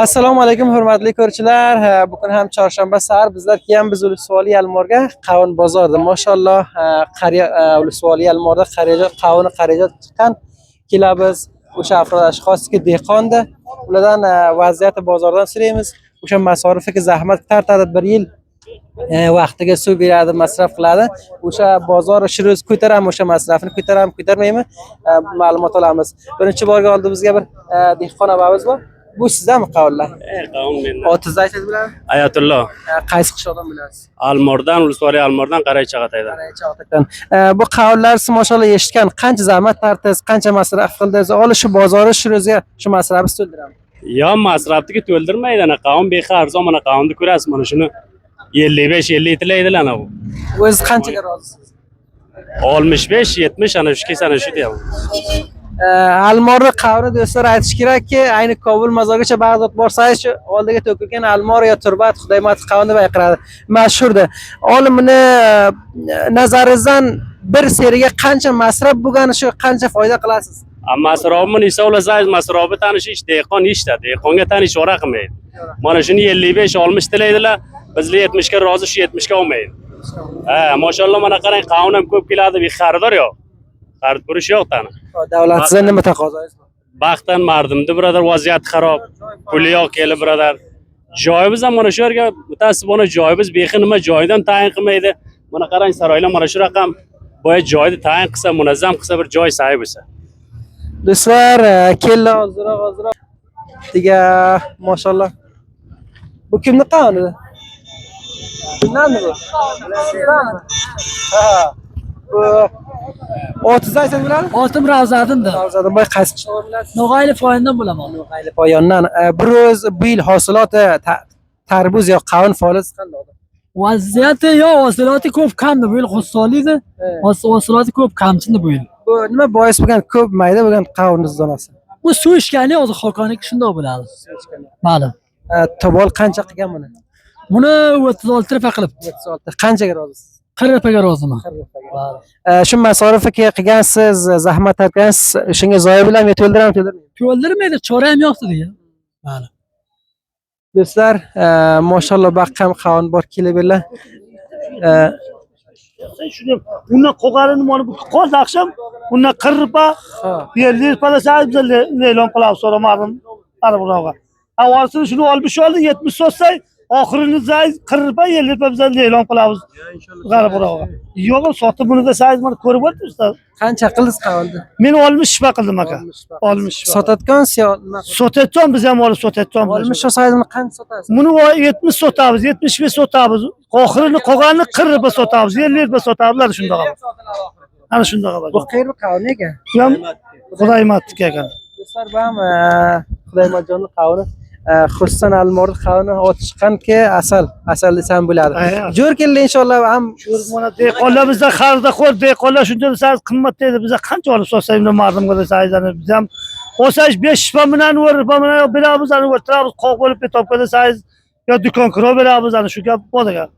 Assalomu alaykum hurmatli ko'ruvchilar. Bugun ham chorshanba sahar bizlar kelganmiz Ulusvoli Almorga, qavun bozorda. Mashalloh, qariya Ulusvoli Almorda qavuni qarajat chiqqan. Kelamiz o'sha afrod ashxosga dehqonda. Ulardan vaziyati bozordan so'raymiz. O'sha masorifiga zahmat tortadi, bir yil vaqtiga suv beradi, masraf qiladi. O'sha bozor shiroz ko'tarami, o'sha masrafni ko'tarami, ko'tarmaymi? Ma'lumot olamiz. Birinchi borga oldimizga bir dehqon abamiz bor. Bu sizlarmi qavunlar? Qavun menda. Otingizni aytib bilan? Ayatullo. Qaysi qishloqdan bilasiz? Almordan, Ulusvoli Almordan Qaraychig'ataydan. Qaraychig'ataydan. Bu qavunlar siz mashallah eshitgan, qancha zahmat tortdingiz, qancha masraf qildingiz? Shu bozorni shirozga shu masrafni to'ldiramiz. Yo, masrafni to'ldirmaydi, ana qavun beqarzon, mana qavunni ko'rasiz, mana shuni 55-50 tilaydilar ana bu. O'zingiz qanchaga rozisiz? 65-70 ana shu kesana shu deyapman. Almorni qavri do'stlar aytish kerakki, ayni Kobul mozorgacha Bag'dod borsangiz, shu oldiga to'kilgan almor yo turbat Xudoymat qavuni deb ayqiradi. Mashhurdir. Olimni nazaringizdan bir seriga qancha masraf bo'lgani, shu qancha foyda qilasiz? Masrofni hisoblasangiz, masrofi tanishish, dehqon ishda, dehqonga tanish ora qilmaydi. Mana shuni 55-60 tilaydilar, bizlar 70 ga rozi, shu 70 ga olmaydi. Mashalloh, mana qarang, qavun ham ko'p keladi, bir xaridor yo'q. Xarid ko'rish yo'q tani. Davlatdan nima taqozoyingiz bor? Baxtdan mardimda birodar, vaziyat xarob. Puli yo'q kelib birodar. Joyimiz ham mana shu yerga mutasibona joyimiz, bexi nima joydan tayin qilmaydi. Mana qarang, saroylar mana shu raqam boya joyni tayin qilsa, munazzam qilsa, bir joy sahibi bo'lsa. Do'stlar, keldi hozir. Diga, mashalloh. Bu kimni qavuni? Kimdanmi bu? Ha. Bu otingizni aytib bilasizmi? Otim Ravzadindir. Ravzadin boy qaysi qishloqdan bilasiz? No'g'ayli poyondan bo'laman. No'g'ayli poyondan. Bir o'z bu yil hosiloti tarvuz yo qavun faoliyati qanday? Vaziyati hosiloti ko'p kamdi bu yil xusoliydi. Hosiloti ko'p kamchindi bu yil. Bu nima bois bo'lgan, ko'p mayda bo'lgan qavunning zonasi? Bu suv ichgani hozir xokoniki shunday bo'ladi. Ma'lum. Tobol qancha qilgan buni? Buni 36 rupiya qilibdi. 36. Qanchaga rozisiz? 40 rupiyaga roziman. Shu masorifiga qilgansiz, zahmat tortgansiz, shunga zoya bilan to'ldirmaydi? To'ldirmaydi, chora ham yo'qdi degan. Ma'lum. Do'stlar, mashalloh baqqam qavun bor keliblar. Shuni undan qo'g'arini mana bu qoldi akşam. Undan 40 rupiya. Yerli palasay biz e'lon qilamiz so'ramadim. Qarab bunaqa. Avvalsini shuni olib oldi 70 so'tsay, oxirini zay 40 rupiya 50 rupiya biz e'lon qilamiz. Qarab bunaqa. Yo'q, sotib buni da sayz mana ko'rib o'tibsiz. Qancha qildingiz qavunni? Men 60 rupiya qildim aka. 60. Sotadigansiz yo nima? Sotatjon biz ham olib sotatjon. 60 so'saydi buni qancha sotasiz? Buni 70 sotamiz, 75 sotamiz. Oxirini qolganini 40 rupiya sotamiz, 50 rupiya sotamiz shunday. Ana shunday qiladi. Bu qayerga qavun ekan? Bu ham Xudoymatniki ekan. Do'stlar, bu ham Xudoymatjonning qavuni. Xususan Almor qavuni ot chiqqanki asal desam bo'ladi. Jo'r keldi inshaalloh ham mana dehqonlar bizda xarida qo'y, dehqonlar shunday desangiz qimmat deydi. Bizga qancha olib sotsaymiz mardimga desangiz, biz ham olsangiz 5 rupiya bilan beramiz, o'tiramiz, qoq bo'lib topga desangiz yo do'kon kiro beramiz, ana shu gap bor ekan.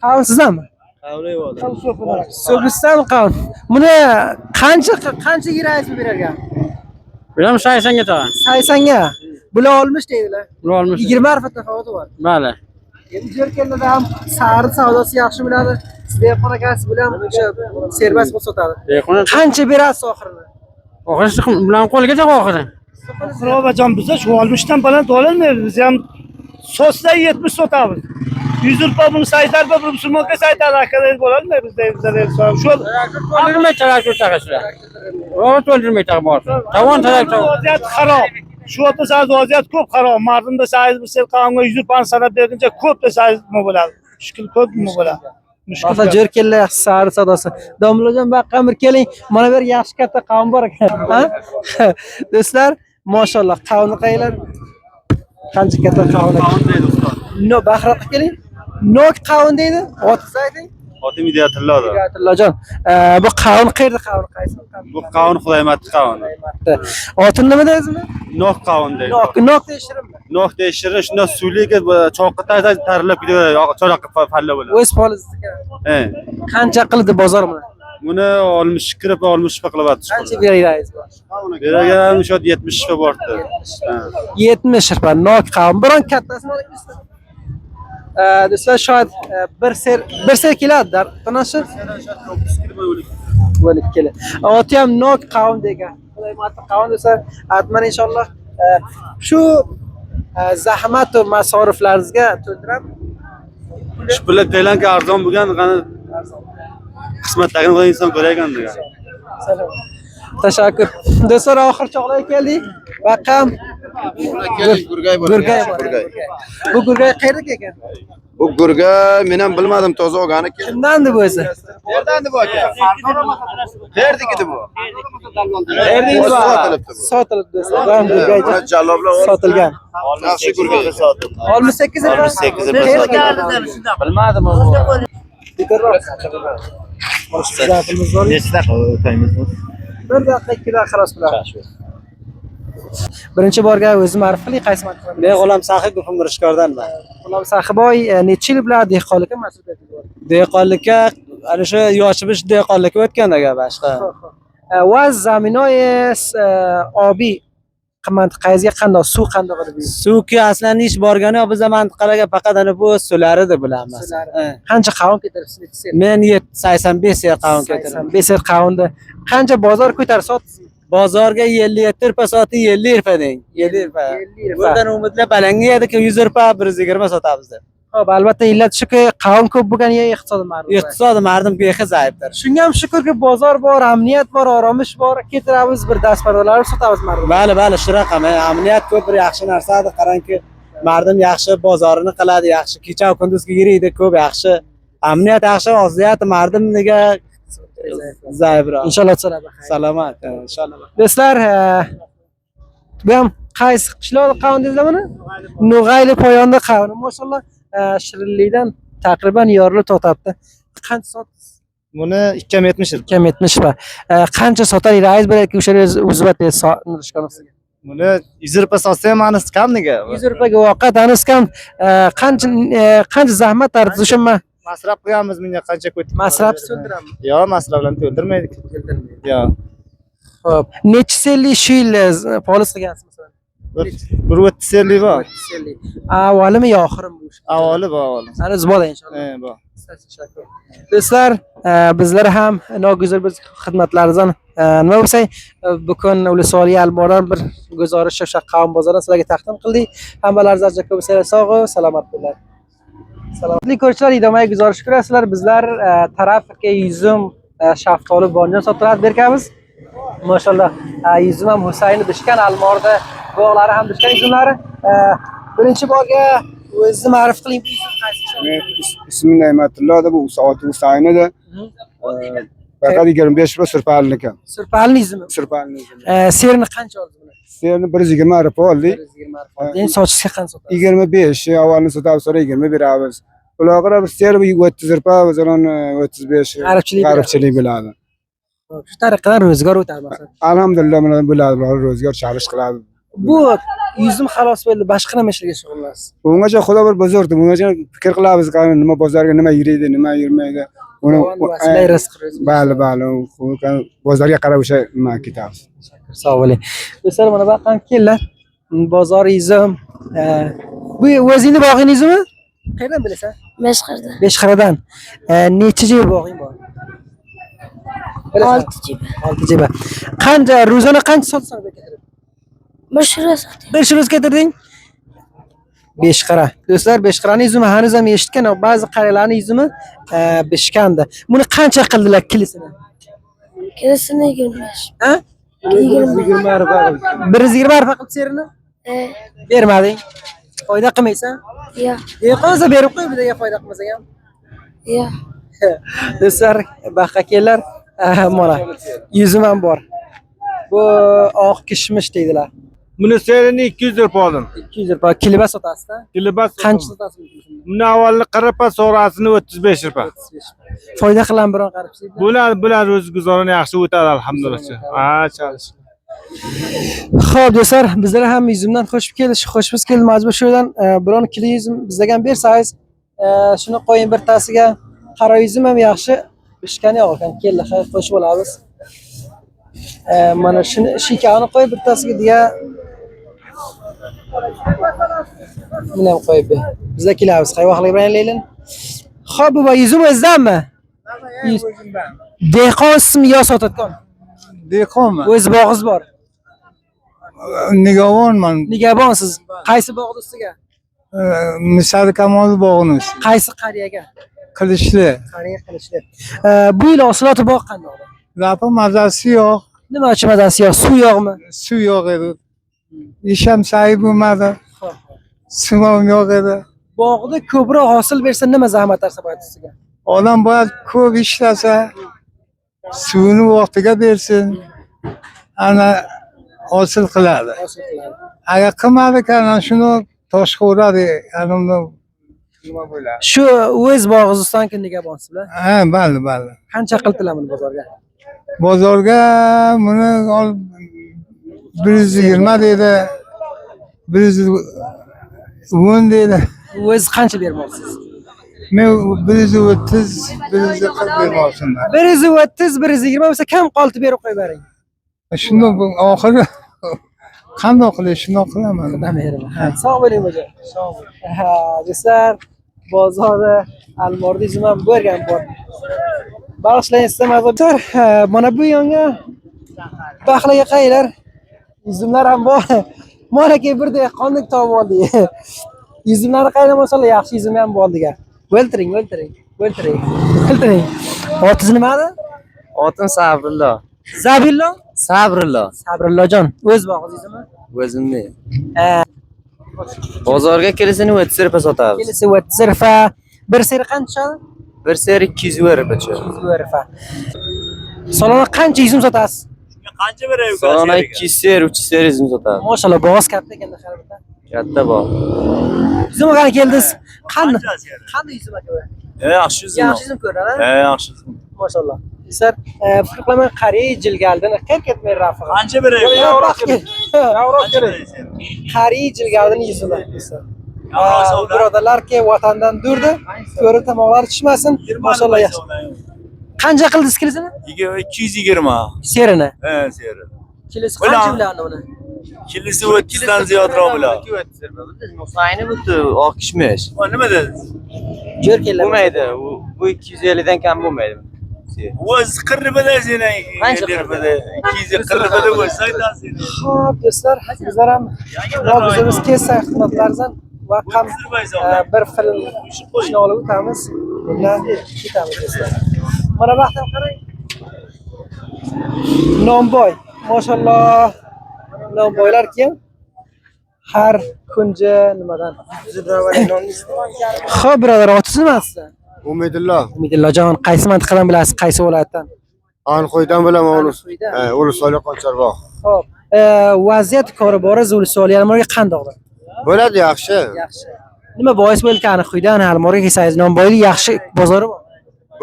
Qavun sizlarmi? Qavun bo'ldi. So'bisdan qavun. Buni qancha yiraysiz berargan? Bilam 80 ga tag'in. 80 ga. Bular 60 deydilar. Bular 60. 20 harf tafovut bor. Bali. Endi jo'r keldi ham sari savdosi yaxshi bo'ladi. Sizda ham akasi bilan o'sha serbest bo'lib sotadi. Qancha berasiz oxirini? Oxiri bilan qo'lgacha oxiri. Xirobajon biz shu 60 dan baland ololmaymiz. Biz ham sotsa 70 sotamiz. 100 rupiya buni saytar va bir musulmonga saytar akalar bo'lolmaymiz bizlar shu. To'ldirmay taraqqiyot taqasizlar. To'ldirmay taqbor. Tavon taraqqiyot. Vaziyat xarob. Shu yerda siz vaziyat ko'p xarob. Mardimda sayz biz qavmga 100 rupiya sanab berguncha ko'p sayz nima bo'ladi? Mushkul ko'p nima bo'ladi? Mushkul jo'r keldi sari savdosi. Domlajon baqqam bir keling. Mana bu yaxshi katta qavun bor ekan. Ha? Do'stlar, mashalloh qavunni qaylar? Qancha katta qavun deydi ustoz. No, Bahroqqa keling. Nok qavun deydi. Otingizni ayting. Otim Hidayatullodir. Hidayatullojon. Bu qavun qayerda qavun qaysi? Bu qavun Xudoymatdi qavuni. Otin nima deysizmi? Nok qavun deydi. Nok tekshirinmi? Nok tekshirin shunda suvliga cho'qqa tarilib ketaveradi, cho'loqqa falla bo'ladi. O'z polizniki. He. Qancha qildi bozor buni? Buni 60 kirib 60 qilib atishdi. Qancha beraysiz bor? Beragan shot 70 ga bordi. 70 rupiya nok qavun. Biron kattasini olasizmi? Do'stlar shoyad bir ser keladi dar. Tanashi? Bo'lib keladi. Oti ham nok qavun degan. Xudoy ma'lum qavun desa, atman inshaalloh shu zahmat va masoriflaringizga to'ldirib Shu pullar Tailandga arzon bo'lgan, qani qismatdagini Xudo inson ko'raygan degan. Tashakkur. Do'stlar oxir chog'larga keldik. Baqam Gurgay bor. Bu Gurgay qayerda ekan? Bu gurga men ham bilmadim toza olgani keldi. Kimdan deb o'zi? Qayerdan bu aka? Qayerdikidi bu? Sotilibdi. Sotilibdi do'stlar. Ben Gurgay Jalloblar sotilgan. yaxshi gurga sotildi. 68 rupiya. 68 rupiya. Bilmadim o'zi. Bekorroq. Nechta o'taymiz bu? 1 daqiqa 2 daqiqa xalos bo'ladi. Birinchi borga o'zim ma'rif qiling, qaysi maktab? Men G'ulam Saxi Gufim Mirishkordanman. G'ulam Saxiboy necha yil bilan dehqonlikka mas'uliyatli bor? Dehqonlikka ana shu yoshimiz dehqonlikka o'tganda gap boshqa. Va zaminoi obi mantiqangizga qanday suv qanday qilib beradi? Suvki aslan ish borgani yo'q, biz mantiqalarga faqat ana bu suvlari deb bilamiz. Qancha qavun ketiribsiz? Men 85 yer qavun ketirdim. 85 yer qavunni qancha bozor ko'tarib sotisizmi? Bozorga 57 rupiya soti 50 rupiya deng. 50 rupiya. Bundan umidlar balangi ediki 100 rupiya 120 sotamiz deb. Xo'p, albatta illat shuki, qavun ko'p bo'lgan yer iqtisodiy mardum. Iqtisodi mardim behi zaifdir. Shunga ham shukrki, bozor bor, amniyat bor, oromish bor, ketiramiz bir dastpardalar sotamiz mardum. Bali, shu raqam. Amniyat ko'p bir yaxshi narsadir. Qarangki, mardim yaxshi bozorini qiladi, yaxshi kecha kunduzgi yuriydi, ko'p yaxshi. Amniyat yaxshi, vaziyat mardim nega zaifroq. Inshaalloh Salomat, inshaalloh. Do'stlar, bu ham qaysi qishloq qavun dedingizlar buni? Nug'ayli poyonda qavun. Maşallah shirinlikdan taqriban yorilib to'xtabdi. Qancha sotasiz? Buni 270 rupiya. 270 ba. Qancha sotar edingiz balki o'sha uzbat nurishkonovsiga? Buni 100 rupiya sotsa ham anis kam nega? 100 rupiyaga voqat anis kam. Qancha zahmat artishimma? Masraf qilganmiz bunga qancha ko'p. Masraf to'ldiramiz. Yo'q, masraflarni to'ldirmaydik. Yo'q. Xo'p, necha senli shu yil polis qilgansiz masalan? Bir 30 serlik bor. Avvalimi yo oxirimi bu? Avvali bor, avvali. Ana zboda inshaalloh. Bor. Do'stlar, bizlar ham noguzar biz xizmatlaringizdan nima bo'lsa, bugun Ulusvoliy Almordan bir guzarish o'sha qavm bozoridan sizlarga taqdim qildik. Hammalaringiz ajab ko'p sog' salomat bo'linglar. Salomatli ko'ruvchilar, idomaga guzarish ko'rasizlar. Bizlar tarafga yuzum, shaftoli bonjon sotiladi berkamiz. Maşallah, yuzum ham Husayn Bishkan Almorda bog'lari ham Bishkan yuzumlari. Birinchi borga o'zingizni ma'rif qiling. İsmim Ne'matullo da bu Husayn'i de faqat 25 rupiya Sirpalniki. Sirpalni yuzumi. Sirpalni. Serini qancha oldingiz? Serini 120 rupiya oldi. 120 rupiya. Endi sochishga qancha sotasiz? 25, avvalini sotamiz, sonra 20 beramiz. Ularga biz ser 30 rupiya, o'zini 35 g'aribchilik biladi. Shu tariqadan ro'zg'or o'tadi masalan. Alhamdulillah mana biladi, ro'zg'or chalish qiladi. Bu yuzim xalos bo'ldi, boshqa nima ishlarga shug'ullanasiz? Bungacha Xudo bir bozordi, bungacha fikr qilamiz, qani nima bozorga nima yuradi, nima yurmaydi. Uni rizq rizq. Bali, bozorga qarab o'sha nima ketamiz. Sog' bo'ling. Do'stlar, mana bu ham kelinglar. Bozor yuzim. Bu o'zingni bog'ingizmi? Qayerdan bilasan? Beshqardan. Beshqardan. Necha joy bog'ing bor? 6 jiba. 6 jiba. Qancha ro'zona qancha sotsan ketirib? 5 ro'z sotdim. 5 ro'z ketirding? Beshqara. Do'stlar, Beshqarani yuzumi hanuz ham eshitgan, ba'zi qariyalarning yuzumi bishkandi. Buni qancha qildilar kilosini? Kilosini 25. Ha? 20 rupiya. 120 rupiya qilib serini? Bermading. Foyda qilmaysan? Yo'q. Qolsa berib qo'y, bizga foyda qilmasang ham. Yo'q. Do'stlar, baqa kellar. Mana yuzim ham bor. Bu oq kishmish deydilar. Buni serini 200 rupiya oldim. 200 rupiya kilobas sotasizda? Kilobas qancha sotasiz? Buni avvalni 40 rupiya, sonrasini 35 rupiya. Foyda qilan biron qaribsiz? Bular o'z guzorini yaxshi o'tadi alhamdulillah. Ha, chalish. Xo'p, do'stlar, bizlar ham yuzimdan xo'shimiz keldi. Majbur shu yerdan biron kilo yuzim bizga ham bersangiz, shuni qo'ying bir tasiga. Qaro yuzim ham yaxshi. pishgani yo'q ekan. Keldi, xayr qo'shib olamiz. Mana shuni shikani qo'yib bittasiga deya. Buni ham qo'yib ber. Biz kelamiz. Qayvaqlik bilan leylin. Xo'p, bu yuzim o'zdanmi? Dehqonsizmi yo sotadigan? Dehqonman. O'z bog'ingiz bor. Nigavonman. Nigavonsiz. Qaysi bog'ni ustiga? Misali Kamol bog'ini. Qaysi qariyaga? Qilishli. Qariya qilishli. Bu yil hosiloti bog' qanday? Lapi mazasi yo'q, Nima uchun mazasi yo'q? Suv yo'qmi? suv yo'q edi. Ish ham sa'y bo'lmadi. Suv ham yo'q edi. Bog'da ko'proq hosil bersa nima zahmatlar sabab ustiga? Odam boyad ko'p ishlasa, suvini vaqtiga bersin. Ana hosil qiladi. Hosil qiladi. Agar qilmadi kana shuni toshga uradi. Ana nima bo'ladi? Shu o'z bog'ingiz ustidan kimniga bonsizlar? Ha, bali, bali. Qancha qildilar buni bozorga? Bozorga buni 120 dedi. 110 dedi. O'z qancha bermoqsiz? Men 130, 140 bermoqchiman. 130, 120 bo'lsa kam qoldi berib qo'yib bering. Shunda oxiri qanday qilish shuni qilaman. Sog' bo'ling boja. Sog' bo'ling. Ha, do'stlar, bozorda Almorda izim ham bo'lgan bor. Bag'ishlaysiz istamazlar. Mana bu yonga baxlaga qaylar. Izimlar ham bor. Malaka bir dehqonlik topib oldik. Izimlarni qaylar masalan yaxshi izim ham bo'ldiga. O'ltiring. Qiltiring. Otingiz nima edi? Otim Sabrillo. Zabillo? Sabrillojon. O'z bog'ingizmi? O'zimni. Bozorga kelisini 30 rupiya sotamiz. Kelisi 30 rupiya. Bir seri qancha? Bir seri 200 rupiya. 200 rupiya. Salona qancha izim sotasiz? Qancha beraylik? Salona 2 ser, 3 ser izim sotamiz. Maşallah boğaz katta ekanda xayrida. Katta bog'. Izim qani keldingiz? Qanday izim aka? Yaxshi izim. Yaxshi izim ko'radi. Yaxshi izim. Maşallah. Sizlar firqlama qariy jilgaldini qayerga ketmay rafiq. Qancha beraylik? Yavroq kerak. Qariy jilgaldini yuzlar. Birodarlar ki vatandan durdi. Ko'rib tomoqlari tushmasin. Maşallah yaxshi. Qancha qildingiz kilisini? 220. Serini. Seri. Kilisi qancha bilan uni? Kilisi 30 dan ziyodroq bo'ladi. Musayni bu oq kishmish. Nima dedingiz? Jo'r keladi. Bo'lmaydi. Bu 250 dan kam bo'lmaydi. O'z qirribida seni. Qancha 240 bo'lsa aytasiz. Xo'p, do'stlar, bizlar ham o'zimiz kessak xizmatlarimizdan va ham bir film ishni olib o'tamiz. Bundan ketamiz do'stlar. Mana vaqtdan qarang. Nomboy, maşallah. Nomboylar kim? Har kunja nimadan? Xo'p, birodar, otingiz nima sizlar? Umidillojon, qaysi mantiqadan bilasiz, qaysi viloyatdan? Anqo'ydan bilaman o'lus. Anqo'ydan. O'lusoli Qoncharbog'. Xo'p, vaziyat kori-bori Zulisoli Almorga qandoqdir? Bo'ladi, yaxshi. Yaxshi. Nima bois bo'ldi Anqo'ydan Almorga kelsangiz, Nomboyli yaxshi bozori bor.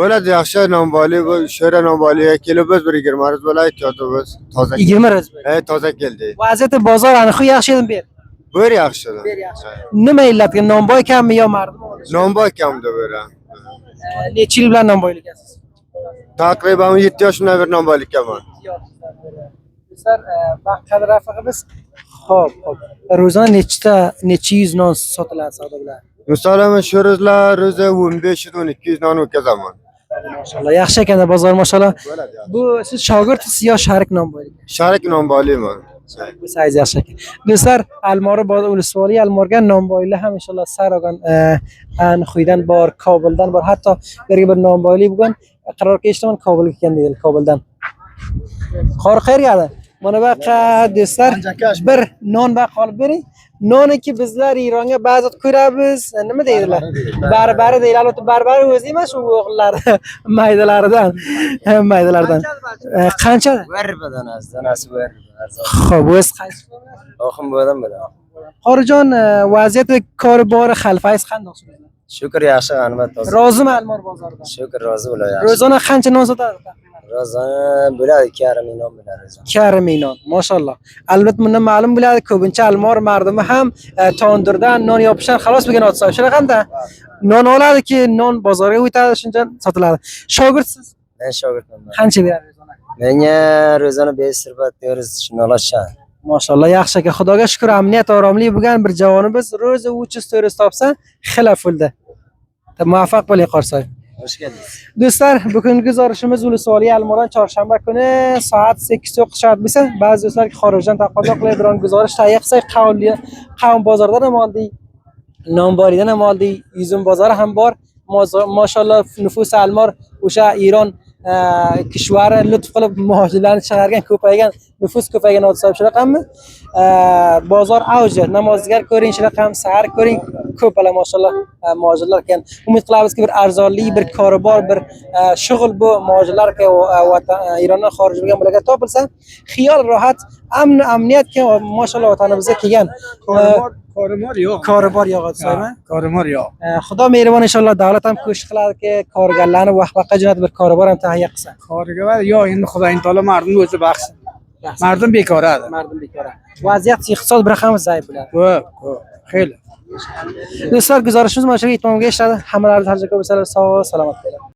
Bo'ladi, yaxshi Nomboyli bu Sho'ra Nomboyliga kelib biz 120 riz bo'lay aytyapmiz. Toza. 20 riz. Toza keldi. Vaziyat bozor Anqo'y yaxshi edimi ber? Ber yaxshi. Ber yaxshi. Nima illatga Nomboy kammi yo mardmi? Nomboy kamda bera. Necha yil bilan Nomboylikasiz? Taqriban 7 yoshimdan beri Nomboylikaman. Bizlar vaqt rafig'imiz. Xo'p. Ro'zona necha yuz non sotiladi savdo bilan? Misolima shu rizlar o'zi 15-12 non o'tkazaman. Maşallah yaxshi ekanda bozor maşallah. Bu siz shogirdsiz yo sharik Nomboylik? Sharik Nomboyliman. Bu sayz yaxshi ekan. Do'stlar, Almori bor, Ulusvoli Almorga Nomboyli ham inshaalloh Sarogan Anqo'ydan bor, Kobuldan bor. Hatto bir Nomboyli bo'lgan qarorga eshitaman Kobulga kelgan deydi, Kobuldan. Qor qayerga? Mana bu yoqqa do'stlar bir non va qolib bering. Noniki bizlar Eronga ba'zi ko'ramiz, nima deydilar? Barbari deydilar, o'tib barbari o'zi emas, u o'g'illar maydalaridan. Qancha? Verbadan azdanasi ver. Xo'p, o'z qaysi? Oxim bo'dan bilan. Qorijon, vaziyati kori-bori xalfayz qanday sizlar? Shukr, yaxshi g'animat toza. Rozimi Almor bozorida? Shukr, rozi bo'layapti. Ro'zona qancha non sotadi? Rozona bo'ladi, 2,5 million bo'ladi. 2,5 million, maşallah. Albatta bundan ma'lum bo'ladi, ko'pincha Almor mardumi ham tondirdan non yopishdan xalos bo'lgan otsa. Shunaqanda non oladiki, non bozorga o'tadi, shundan sotiladi. Shogirdsiz? من شاگردم. qancha beradi ro'zona? Menga ro'zona 5 sirbat diyoruz shunolashcha. Mashallah, yaxshi aka. Xudoga shukr, amniyat, oromlik bo'lgan bir javonimiz ro'za 300 topsa, xila pulda. Muvaffaq bo'ling Qorsoy. Hoş geldiniz. Do'stlar, bugungi guzarishimiz Ulusvoliy Almordan chorshanba kuni soat 8:09 soat bo'lsa, ba'zi do'stlar xorijdan taqozo qiladigan guzarish tayyor qilsak, qavm bozordan ham oldik, Nonboridan ham oldik, Yuzum bozori ham bor. Mashallah, nufus Almor o'sha Iron kishvari lutf qilib muhojirlarni chiqargan, ko'paygan, nufus ko'paygan hodisa shu raqammi? Bozor avji, namozgar ko'ring, shu raqam sahar ko'ring, ko'palar mashallah muhojirlar ekan. Umid qilamizki, bir arzonli, bir koribor, bir shug'ul bu muhojirlar Irondan xorij bo'lgan bolaga topilsa, xiyol rohat, amniyatga mashallah vatanimizga kelgan. Korumor yo'q. Koribor yog'otsaymi? Korumor yo'q. Xudo mehribon inshaalloh, davlat ham ko'sh qiladiki, korgarlarni vaqtga jo'natib bir koribor ham tahiyya qilsa. Korga yo'q, endi Xudoning taolo mardum o'zi baxsin. Mardum bekoradi. Mardum bekora. Vaziyat iqtisod bir ham zaif bo'ladi. Ko'p, xeyli. Do'stlar, guzarishimiz mana shu yetmamga ishladi. Hammalarni tarjima bo'lsalar sog' va salomat bo'ling.